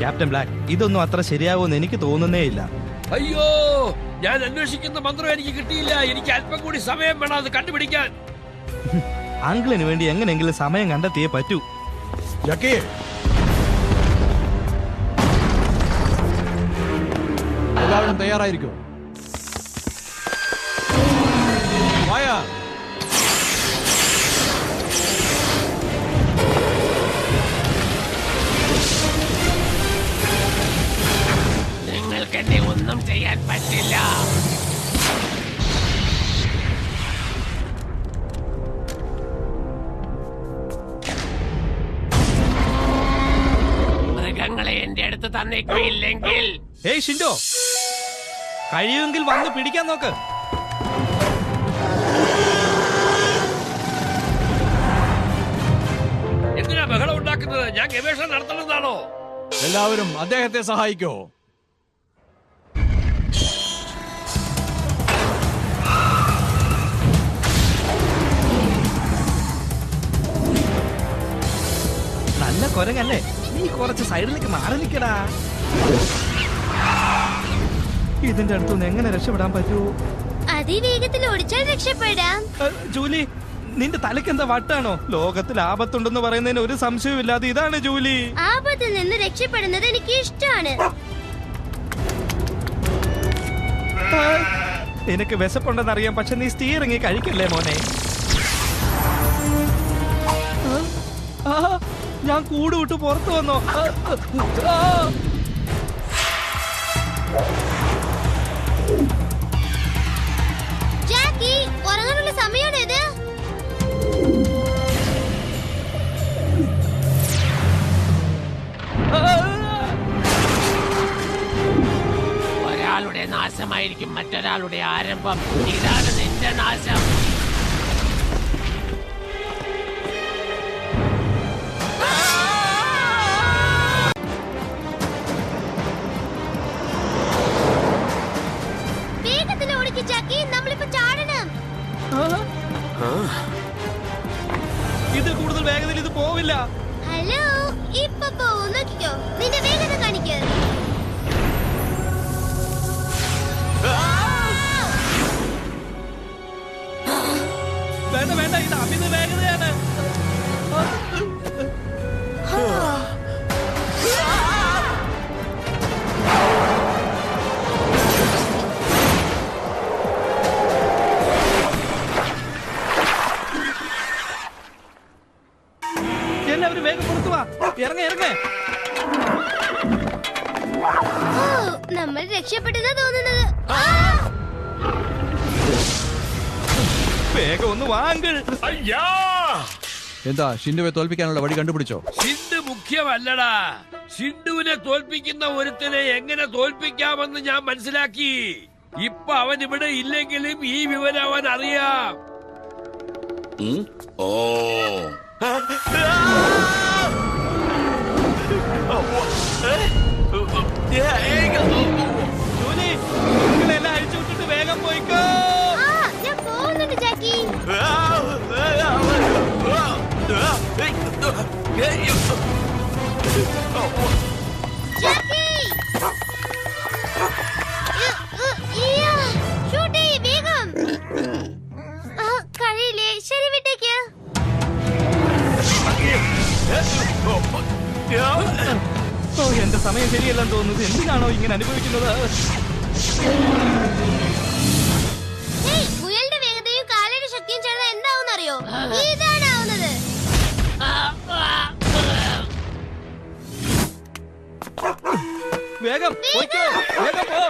Captain black, ഇതൊന്നും അത്ര ശരിയാവുമെന്ന് എനിക്ക് തോന്നുന്നേ ഇല്ല. അയ്യോ, ഞാൻ അന്വേഷിക്കുന്ന മന്ത്രം എനിക്ക് കിട്ടിയില്ല. എനിക്ക് അല്പം കൂടി സമയം വേണം അത് കണ്ടുപിടിക്കാൻ. അങ്കിളിന് വേണ്ടി എങ്ങനെയെങ്കിലും സമയം കണ്ടെത്തിയേ പറ്റൂ. ജക്കി, എല്ലാവരും തയ്യാറായിരിക്കും. നിങ്ങൾക്ക് എന്നെ ഒന്നും ചെയ്യാൻ പറ്റില്ല. മൃഗങ്ങളെ എന്റെ അടുത്ത് തന്നേക്കില്ലെങ്കിൽ. ഏയ് ഷിൻഡോ, കഴിയുമെങ്കിൽ വന്ന് പിടിക്കാൻ നോക്ക്. എന്തിനാ ബഹളം ഉണ്ടാക്കുന്നത്? ഞാൻ ഗവേഷണം നടത്തണമെന്നാണോ? എല്ലാവരും അദ്ദേഹത്തെ സഹായിക്കോ. നല്ല കൊരങ്ങല്ലേ, നീ കുറച്ച് സൈഡിലേക്ക് മാറി നിൽക്കടാ. ഇതിന്റെ അടുത്തുനിന്ന് എങ്ങനെ രക്ഷപ്പെടാൻ പറ്റൂ? അതിവേഗത്തിൽ ഓടിച്ചാൽ രക്ഷപ്പെടാം. ജൂലി, നിന്റെ തലയ്ക്ക് എന്താ വട്ടാണോ? ലോകത്തിൽ ആപത്തുണ്ടെന്ന് പറയുന്നതിന് ഒരു സംശയമില്ലാതെ ഇതാണ് ജൂലി. ആപത്തിൽ നിന്ന് രക്ഷപ്പെടുന്നത് എനിക്ക് ഇഷ്ടമാണ്. നിനക്ക് വിശപ്പുണ്ടെന്ന് അറിയാം, പക്ഷെ നീ സ്റ്റീറിങ് കഴിക്കല്ലേ മോനെ. ഞാൻ കൂട് വിട്ട് പുറത്തു വന്നോ? ജാക്കി, ഉറങ്ങാനുള്ള സമയമാണ് ഇത്. ഒരാളുടെ നാശമായിരിക്കും മറ്റൊരാളുടെ ആരംഭം. ഇതാണ് നിന്റെ നാശം. വേഗത്തിൽ ഓടിക്ക് ജാക്കി, നമ്മളിപ്പോ ചാടണം. ഇത് കൂടുതൽ വേഗതയിൽ ഇത് പോവില്ല. ഹലോ, ഇപ്പൊ പോവും, നോക്കിക്കോ. നിന്റെ വേഗത കാണിക്ക്. വേണ്ട വേണ്ട, ഇത് അമിത വേഗതയാണ്. എല്ലാവരും വേഗം പുറത്തു വാ. ഇറങ്ങ ഇറങ്ങ. നമ്മൾ രക്ഷപ്പെട്ടെന്നാ തോന്നുന്നത്. വേഗം ഒന്ന് വാങ്കൾ. അയ്യാ, എന്താ, ഷിൻഡുവെ തോൽപ്പിക്കാനുള്ള വഴി കണ്ടുപിടിച്ചോ? ഷിൻഡു മുഖ്യമല്ലടാ. ഷിൻഡുവിനെ തോൽപ്പിക്കുന്ന ഒരുത്തനെ എങ്ങനെ തോൽപ്പിക്കാമെന്ന് ഞാൻ മനസ്സിലാക്കി. ഇപ്പൊ അവൻ ഇവിടെ ഇല്ലെങ്കിലും ഈ വിവരം അവൻ അറിയാം. ഓ, ജൂലി, നിങ്ങളെല്ലാം അഴിച്ചു വിട്ടിട്ട് വേഗം പോയിക്കോ. ഞാൻ പോകുന്നുണ്ട് ജാക്കി. ജാക്കി, ഷൂട്ട് ചെയ്യ് വേഗം. കഴിയില്ലേ? ശരി, വിട്ടേക്ക്. എന്റെ സമയം ശരിയല്ലെന്ന് തോന്നുന്നത്. എന്തിനാണോ ഇങ്ങനെ അനുഭവിക്കുന്നത്? മുയലിന്റെ വേഗതയും കാലയുടെ ശക്തിയും ചേർന്ന് എന്താവുന്നറിയോ? ഇതാണ് ആവുന്നത്. വേഗം പോയിക്കോ, വേഗം പോ.